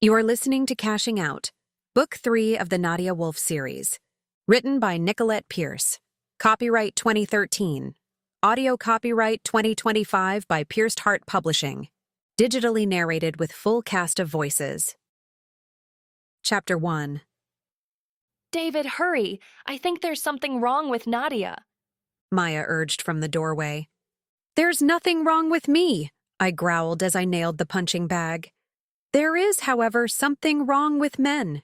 You are listening to Cashing Out, Book 3 of the Nadia Wolf series. Written by Nicolette Pierce. Copyright 2013. Audio copyright 2025 by Pierce Hart Publishing. Digitally narrated with full cast of voices. Chapter 1. David, hurry! I think there's something wrong with Nadia. Maya urged from the doorway. There's nothing wrong with me, I growled as I nailed the punching bag. There is, however, something wrong with men.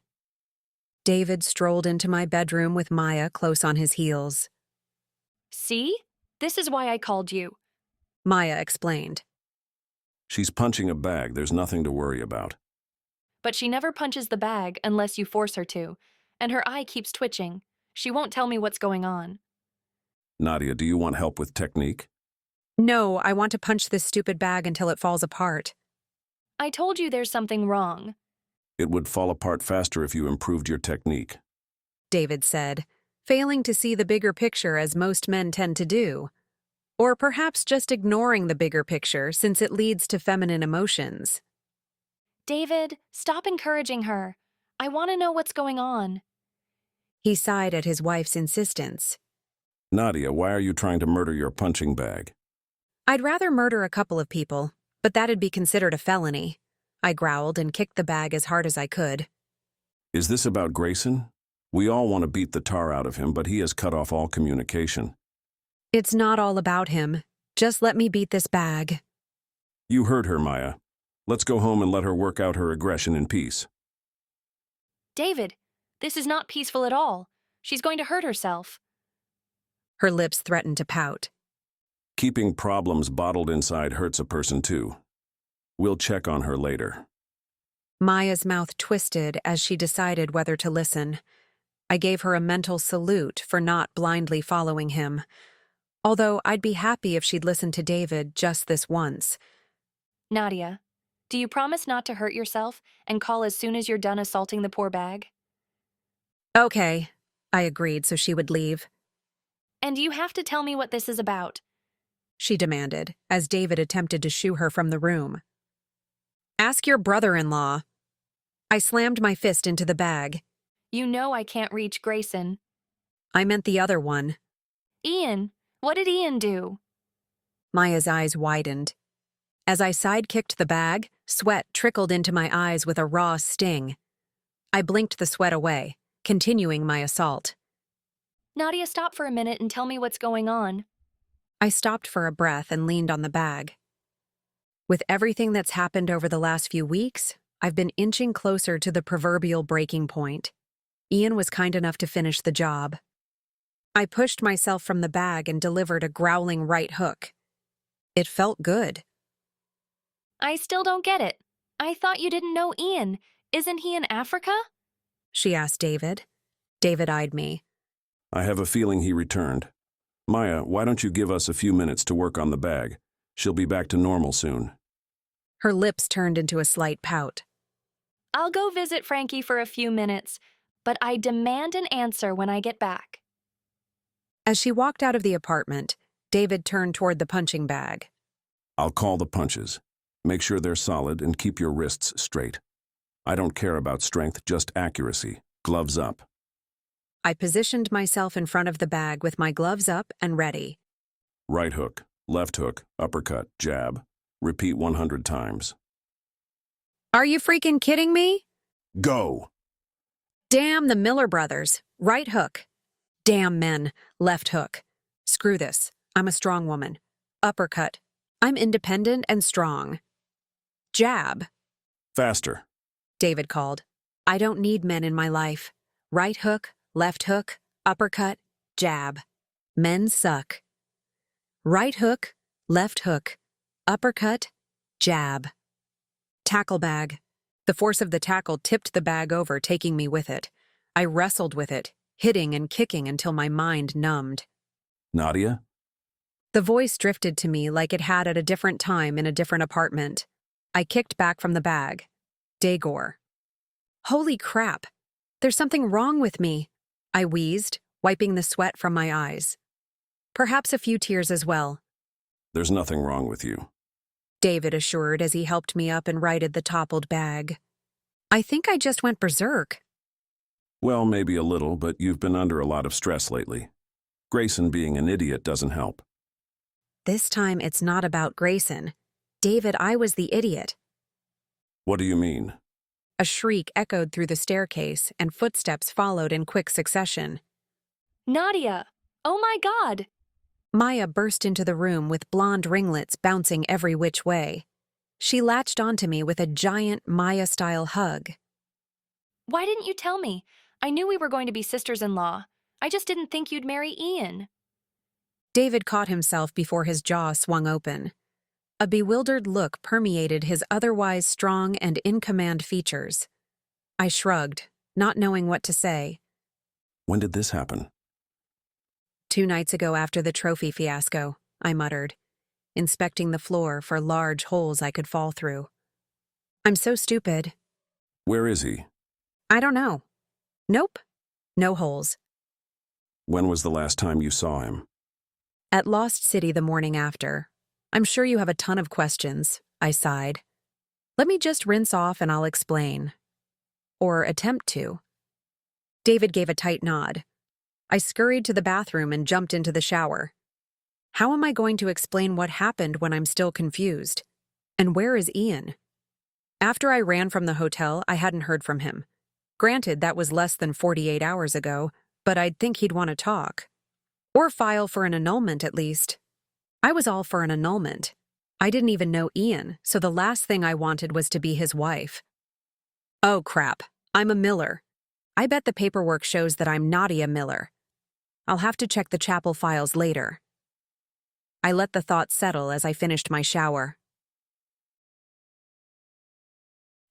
David strolled into my bedroom with Maya close on his heels. See? This is why I called you. Maya explained. She's punching a bag. There's nothing to worry about. But she never punches the bag unless you force her to, and her eye keeps twitching. She won't tell me what's going on. Nadia, do you want help with technique? No, I want to punch this stupid bag until it falls apart. I told you there's something wrong. It would fall apart faster if you improved your technique. David said, failing to see the bigger picture as most men tend to do. Or perhaps just ignoring the bigger picture since it leads to feminine emotions. David, stop encouraging her. I want to know what's going on. He sighed at his wife's insistence. Nadia, why are you trying to murder your punching bag? I'd rather murder a couple of people, but that'd be considered a felony. I growled and kicked the bag as hard as I could. Is this about Grayson? We all want to beat the tar out of him, but he has cut off all communication. It's not all about him. Just let me beat this bag. You heard her, Maya. Let's go home and let her work out her aggression in peace. David, this is not peaceful at all. She's going to hurt herself. Her lips threatened to pout. Keeping problems bottled inside hurts a person too. We'll check on her later. Maya's mouth twisted as she decided whether to listen. I gave her a mental salute for not blindly following him. Although I'd be happy if she'd listened to David just this once. Nadia, do you promise not to hurt yourself and call as soon as you're done assaulting the poor bag? Okay, I agreed so she would leave. And you have to tell me what this is about. She demanded, as David attempted to shoo her from the room. Ask your brother-in-law. I slammed my fist into the bag. You know I can't reach Grayson. I meant the other one. Ian, what did Ian do? Maya's eyes widened. As I side-kicked the bag, sweat trickled into my eyes with a raw sting. I blinked the sweat away, continuing my assault. Nadia, stop for a minute and tell me what's going on. I stopped for a breath and leaned on the bag. With everything that's happened over the last few weeks, I've been inching closer to the proverbial breaking point. Ian was kind enough to finish the job. I pushed myself from the bag and delivered a growling right hook. It felt good. I still don't get it. I thought you didn't know Ian. Isn't he in Africa? She asked David. David eyed me. I have a feeling he returned. Maya, why don't you give us a few minutes to work on the bag? She'll be back to normal soon. Her lips turned into a slight pout. I'll go visit Frankie for a few minutes, but I demand an answer when I get back. As she walked out of the apartment, David turned toward the punching bag. I'll call the punches. Make sure they're solid and keep your wrists straight. I don't care about strength, just accuracy. Gloves up. I positioned myself in front of the bag with my gloves up and ready. Right hook, left hook, uppercut, jab. Repeat 100 times. Are you freaking kidding me? Go! Damn the Miller brothers. Right hook. Damn men. Left hook. Screw this. I'm a strong woman. Uppercut. I'm independent and strong. Jab. Faster. David called. I don't need men in my life. Right hook, left hook, uppercut, jab. Men suck. Right hook, left hook, uppercut, jab. Tackle bag. The force of the tackle tipped the bag over, taking me with it. I wrestled with it, hitting and kicking until my mind numbed. Nadia? The voice drifted to me like it had at a different time in a different apartment. I kicked back from the bag. Dagor. Holy crap. There's something wrong with me. I wheezed, wiping the sweat from my eyes. Perhaps a few tears as well. There's nothing wrong with you. David assured as he helped me up and righted the toppled bag. I think I just went berserk. Well, maybe a little, but you've been under a lot of stress lately. Grayson being an idiot doesn't help. This time it's not about Grayson. David, I was the idiot. What do you mean? A shriek echoed through the staircase, and footsteps followed in quick succession. Nadia! Oh my God! Maya burst into the room with blonde ringlets bouncing every which way. She latched onto me with a giant Maya-style hug. Why didn't you tell me? I knew we were going to be sisters-in-law. I just didn't think you'd marry Ian. David caught himself before his jaw swung open. A bewildered look permeated his otherwise strong and in-command features. I shrugged, not knowing what to say. When did this happen? 2 nights ago after the trophy fiasco, I muttered, inspecting the floor for large holes I could fall through. I'm so stupid. Where is he? I don't know. Nope. No holes. When was the last time you saw him? At Lost City the morning after. I'm sure you have a ton of questions, I sighed. Let me just rinse off and I'll explain. Or attempt to. David gave a tight nod. I scurried to the bathroom and jumped into the shower. How am I going to explain what happened when I'm still confused? And where is Ian? After I ran from the hotel, I hadn't heard from him. Granted, that was less than 48 hours ago, but I'd think he'd want to talk. Or file for an annulment, at least. I was all for an annulment. I didn't even know Ian, so the last thing I wanted was to be his wife. Oh, crap. I'm a Miller. I bet the paperwork shows that I'm Nadia Miller. I'll have to check the chapel files later. I let the thought settle as I finished my shower.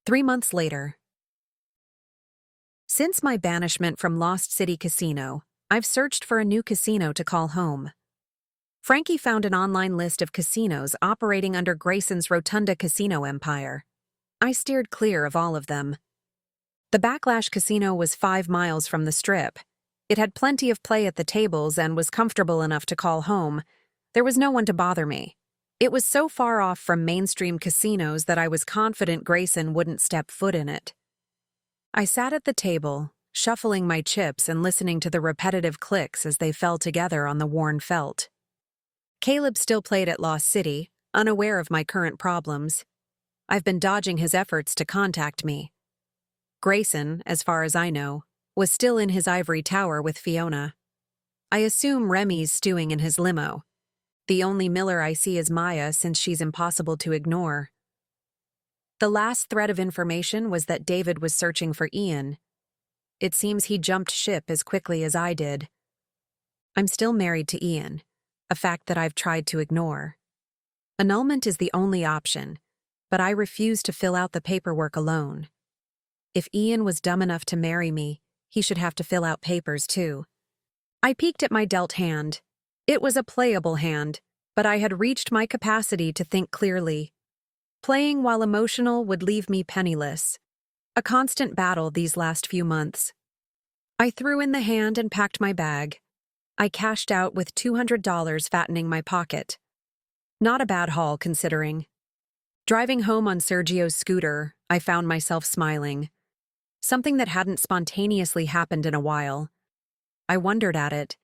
3 months later. Since my banishment from Lost City Casino, I've searched for a new casino to call home. Frankie found an online list of casinos operating under Grayson's Rotunda Casino empire. I steered clear of all of them. The Backlash Casino was 5 miles from the Strip. It had plenty of play at the tables and was comfortable enough to call home. There was no one to bother me. It was so far off from mainstream casinos that I was confident Grayson wouldn't step foot in it. I sat at the table, shuffling my chips and listening to the repetitive clicks as they fell together on the worn felt. Caleb still played at Lost City, unaware of my current problems. I've been dodging his efforts to contact me. Grayson, as far as I know, was still in his ivory tower with Fiona. I assume Remy's stewing in his limo. The only Miller I see is Maya, since she's impossible to ignore. The last thread of information was that David was searching for Ian. It seems he jumped ship as quickly as I did. I'm still married to Ian, a fact that I've tried to ignore. Annulment is the only option, but I refuse to fill out the paperwork alone. If Ian was dumb enough to marry me, he should have to fill out papers too. I peeked at my dealt hand. It was a playable hand, but I had reached my capacity to think clearly. Playing while emotional would leave me penniless. A constant battle these last few months. I threw in the hand and packed my bag. I cashed out with $200 fattening my pocket. Not a bad haul, considering. Driving home on Sergio's scooter, I found myself smiling. Something that hadn't spontaneously happened in a while. I wondered at it.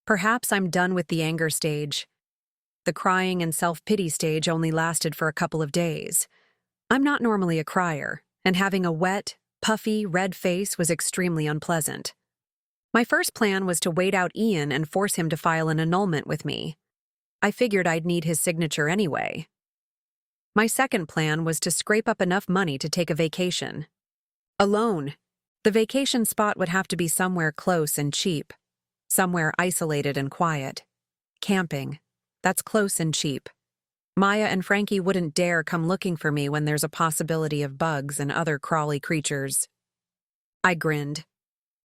Perhaps I'm done with the anger stage. The crying and self-pity stage only lasted for a couple of days. I'm not normally a crier, and having a wet, puffy, red face was extremely unpleasant. My first plan was to wait out Ian and force him to file an annulment with me. I figured I'd need his signature anyway. My second plan was to scrape up enough money to take a vacation. Alone. The vacation spot would have to be somewhere close and cheap. Somewhere isolated and quiet. Camping. That's close and cheap. Maya and Frankie wouldn't dare come looking for me when there's a possibility of bugs and other crawly creatures. I grinned.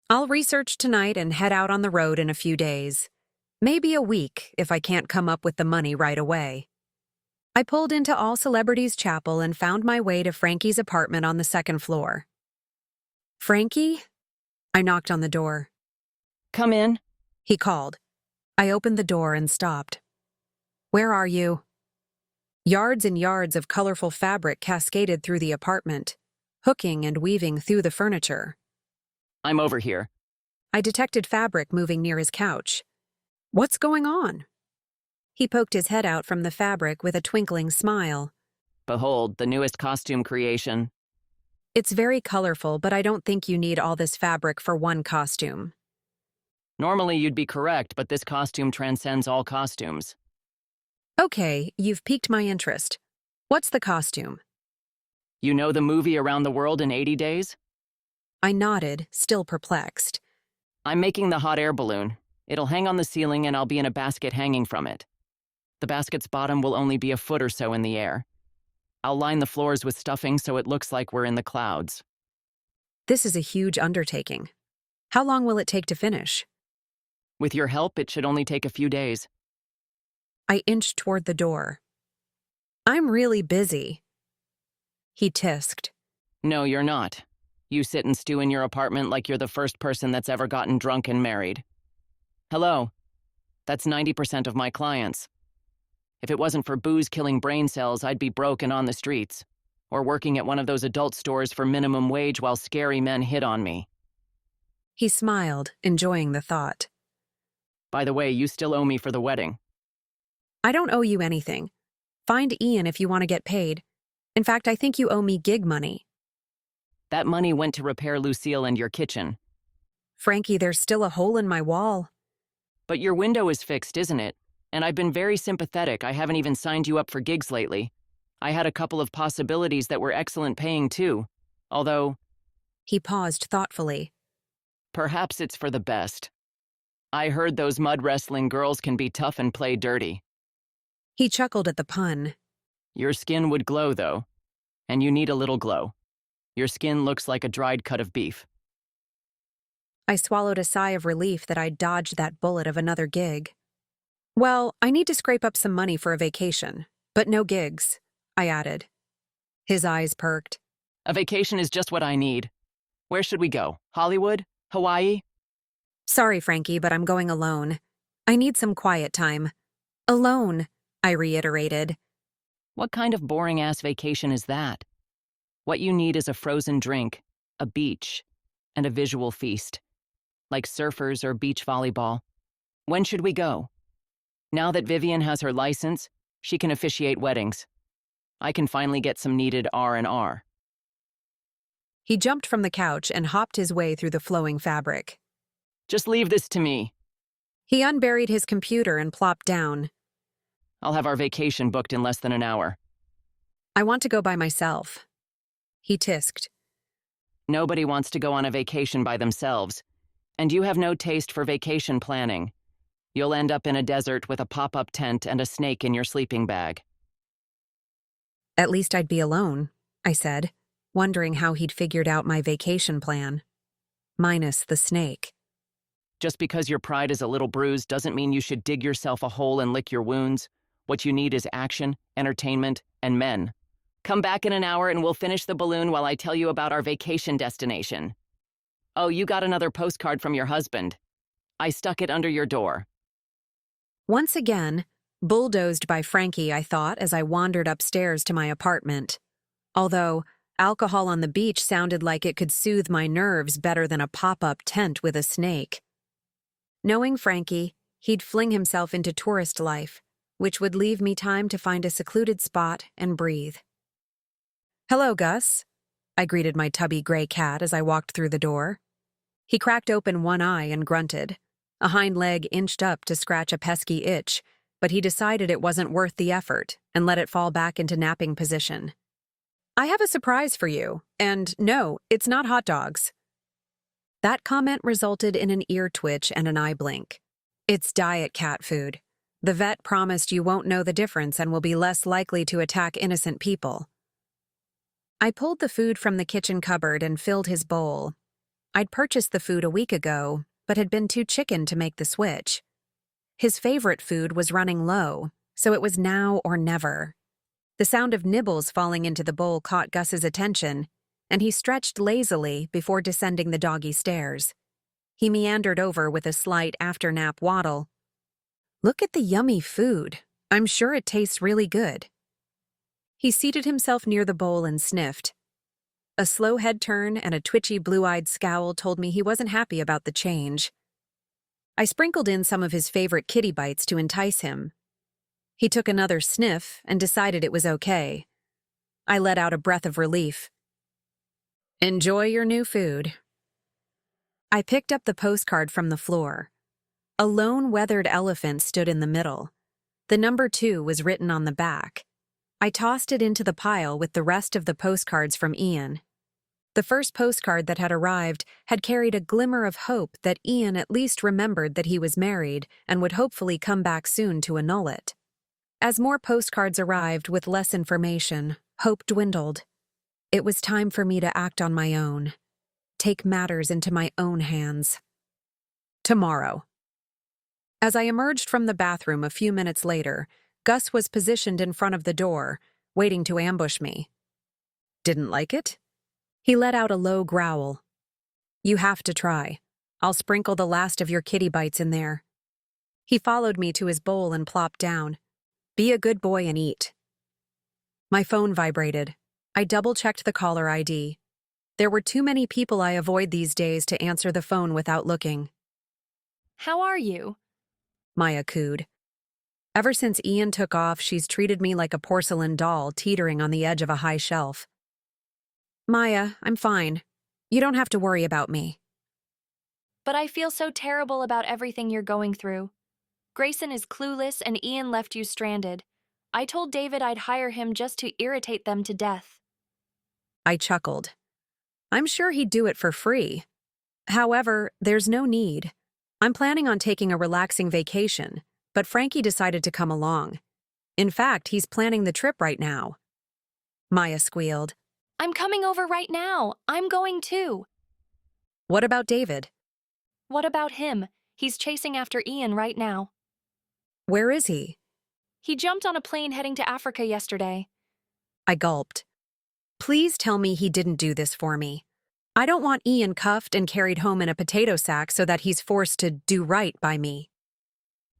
I'll research tonight and head out on the road in a few days. Maybe a week if I can't come up with the money right away. I pulled into All Celebrities Chapel and found my way to Frankie's apartment on the 2nd floor. Frankie? I knocked on the door. Come in. He called. I opened the door and stopped. Where are you? Yards and yards of colorful fabric cascaded through the apartment. hooking and weaving through the furniture. I'm over here. I detected fabric moving near his couch. What's going on? He poked his head out from the fabric with a twinkling smile. Behold, the newest costume creation. It's very colorful, but I don't think you need all this fabric for one costume. Normally you'd be correct, but this costume transcends all costumes. Okay, you've piqued my interest. What's the costume? You know the movie Around the World in 80 Days? I nodded, still perplexed. I'm making the hot air balloon. It'll hang on the ceiling and I'll be in a basket hanging from it. The basket's bottom will only be a foot or so in the air. I'll line the floors with stuffing so it looks like we're in the clouds. This is a huge undertaking. How long will it take to finish? With your help, it should only take a few days. I inched toward the door. I'm really busy. He tisked. No, you're not. You sit and stew in your apartment like you're the first person that's ever gotten drunk and married. Hello. That's 90% of my clients. If it wasn't for booze killing brain cells, I'd be broke and on the streets, or working at one of those adult stores for minimum wage while scary men hit on me. He smiled, enjoying the thought. By the way, you still owe me for the wedding. I don't owe you anything. Find Ian if you want to get paid. In fact, I think you owe me gig money. That money went to repair Lucille and your kitchen. Frankie, there's still a hole in my wall. But your window is fixed, isn't it? And I've been very sympathetic. I haven't even signed you up for gigs lately. I had a couple of possibilities that were excellent paying too. Although... He paused thoughtfully. Perhaps it's for the best. I heard those mud wrestling girls can be tough and play dirty. He chuckled at the pun. Your skin would glow, though. And you need a little glow. Your skin looks like a dried cut of beef. I swallowed a sigh of relief that I'd dodged that bullet of another gig. Well, I need to scrape up some money for a vacation, but no gigs, I added. His eyes perked. A vacation is just what I need. Where should we go? Hollywood? Hawaii? Sorry, Frankie, but I'm going alone. I need some quiet time. Alone, I reiterated. What kind of boring-ass vacation is that? What you need is a frozen drink, a beach, and a visual feast. Like surfers or beach volleyball. When should we go? Now that Vivian has her license, she can officiate weddings. I can finally get some needed R&R. He jumped from the couch and hopped his way through the flowing fabric. Just leave this to me. He unburied his computer and plopped down. I'll have our vacation booked in less than an hour. I want to go by myself. He tisked. Nobody wants to go on a vacation by themselves, and you have no taste for vacation planning. You'll end up in a desert with a pop-up tent and a snake in your sleeping bag. At least I'd be alone, I said, wondering how he'd figured out my vacation plan. Minus the snake. Just because your pride is a little bruised doesn't mean you should dig yourself a hole and lick your wounds. What you need is action, entertainment, and men. Come back in an hour and we'll finish the balloon while I tell you about our vacation destination. Oh, you got another postcard from your husband. I stuck it under your door. Once again, bulldozed by Frankie, I thought, as I wandered upstairs to my apartment. Although, alcohol on the beach sounded like it could soothe my nerves better than a pop-up tent with a snake. Knowing Frankie, he'd fling himself into tourist life, which would leave me time to find a secluded spot and breathe. Hello, Gus, I greeted my tubby gray cat as I walked through the door. He cracked open one eye and grunted. A hind leg inched up to scratch a pesky itch, but he decided it wasn't worth the effort and let it fall back into napping position. I have a surprise for you, and no, it's not hot dogs. That comment resulted in an ear twitch and an eye blink. It's diet cat food. The vet promised you won't know the difference and will be less likely to attack innocent people. I pulled the food from the kitchen cupboard and filled his bowl. I'd purchased the food a week ago, but had been too chicken to make the switch. His favorite food was running low, so it was now or never. The sound of nibbles falling into the bowl caught Gus's attention, and he stretched lazily before descending the doggy stairs. He meandered over with a slight after-nap waddle. Look at the yummy food. I'm sure it tastes really good. He seated himself near the bowl and sniffed. A slow head turn and a twitchy blue-eyed scowl told me he wasn't happy about the change. I sprinkled in some of his favorite kitty bites to entice him. He took another sniff and decided it was okay. I let out a breath of relief. Enjoy your new food. I picked up the postcard from the floor. A lone weathered elephant stood in the middle. The number 2 was written on the back. I tossed it into the pile with the rest of the postcards from Ian. The first postcard that had arrived had carried a glimmer of hope that Ian at least remembered that he was married and would hopefully come back soon to annul it. As more postcards arrived with less information, hope dwindled. It was time for me to act on my own. Take matters into my own hands. Tomorrow. As I emerged from the bathroom a few minutes later, Gus was positioned in front of the door, waiting to ambush me. Didn't like it? He let out a low growl. You have to try. I'll sprinkle the last of your kitty bites in there. He followed me to his bowl and plopped down. Be a good boy and eat. My phone vibrated. I double-checked the caller ID. There were too many people I avoid these days to answer the phone without looking. How are you? Maya cooed. Ever since Ian took off, she's treated me like a porcelain doll teetering on the edge of a high shelf. Maya, I'm fine. You don't have to worry about me. But I feel so terrible about everything you're going through. Grayson is clueless and Ian left you stranded. I told David I'd hire him just to irritate them to death. I chuckled. I'm sure he'd do it for free. However, there's no need. I'm planning on taking a relaxing vacation, but Frankie decided to come along. In fact, he's planning the trip right now. Maya squealed. I'm coming over right now. I'm going too. What about David? What about him? He's chasing after Ian right now. Where is he? He jumped on a plane heading to Africa yesterday. I gulped. Please tell me he didn't do this for me. I don't want Ian cuffed and carried home in a potato sack so that he's forced to do right by me.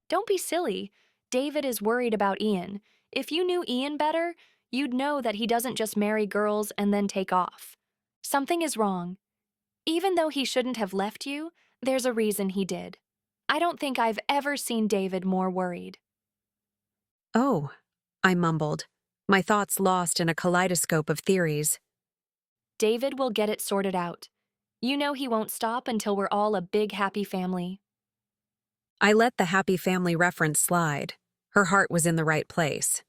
Don't be silly. David is worried about Ian. If you knew Ian better, you'd know that he doesn't just marry girls and then take off. Something is wrong. Even though he shouldn't have left you, there's a reason he did. I don't think I've ever seen David more worried. Oh, I mumbled, my thoughts lost in a kaleidoscope of theories. David will get it sorted out. You know he won't stop until we're all a big happy family. I let the happy family reference slide. Her heart was in the right place.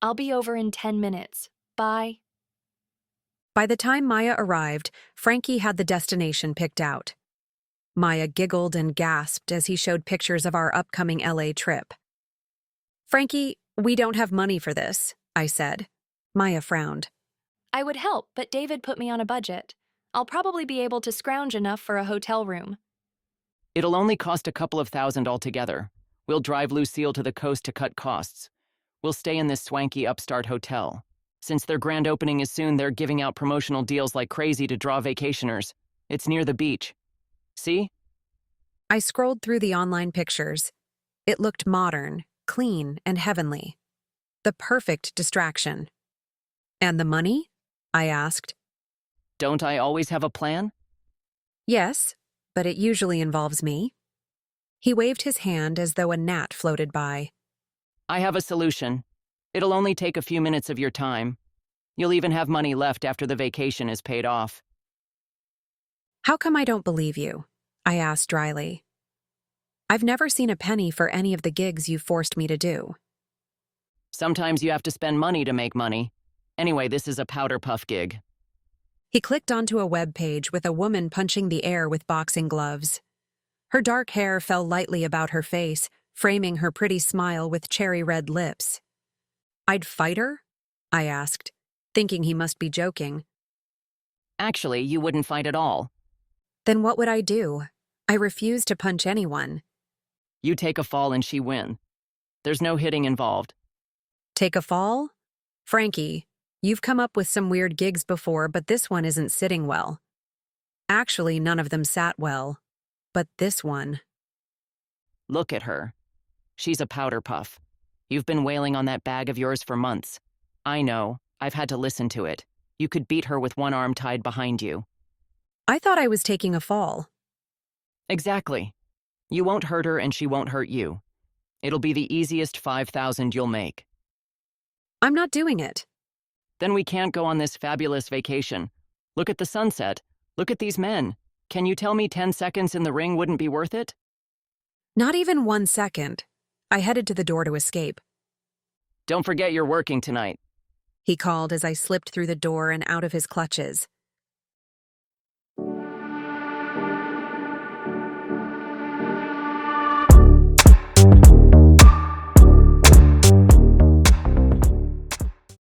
I'll be over in 10 minutes. Bye. By the time Maya arrived, Frankie had the destination picked out. Maya giggled and gasped as he showed pictures of our upcoming LA trip. Frankie, we don't have money for this, I said. Maya frowned. I would help, but David put me on a budget. I'll probably be able to scrounge enough for a hotel room. It'll only cost a couple of $1,000 altogether. We'll drive Lucille to the coast to cut costs. We'll stay in this swanky upstart hotel. Since their grand opening is soon, they're giving out promotional deals like crazy to draw vacationers. It's near the beach. See? I scrolled through the online pictures. It looked modern, clean, and heavenly. The perfect distraction. And the money? I asked. Don't I always have a plan? Yes, but it usually involves me. He waved his hand as though a gnat floated by. I have a solution. It'll only take a few minutes of your time. You'll even have money left after the vacation is paid off. How come I don't believe you? I asked dryly. I've never seen a penny for any of the gigs you've forced me to do. Sometimes you have to spend money to make money. Anyway, this is a powder puff gig. He clicked onto a web page with a woman punching the air with boxing gloves. Her dark hair fell lightly about her face, framing her pretty smile with cherry-red lips. I'd fight her? I asked, thinking he must be joking. Actually, you wouldn't fight at all. Then what would I do? I refuse to punch anyone. You take a fall and she win. There's no hitting involved. Take a fall? Frankie, you've come up with some weird gigs before, but this one isn't sitting well. Actually, none of them sat well. But this one. Look at her. She's a powder puff. You've been wailing on that bag of yours for months. I know. I've had to listen to it. You could beat her with one arm tied behind you. I thought I was taking a fall. Exactly. You won't hurt her and she won't hurt you. It'll be the easiest 5,000 you'll make. I'm not doing it. Then we can't go on this fabulous vacation. Look at the sunset. Look at these men. Can you tell me 10 seconds in the ring wouldn't be worth it? Not even 1 second. I headed to the door to escape. Don't forget you're working tonight. He called as I slipped through the door and out of his clutches.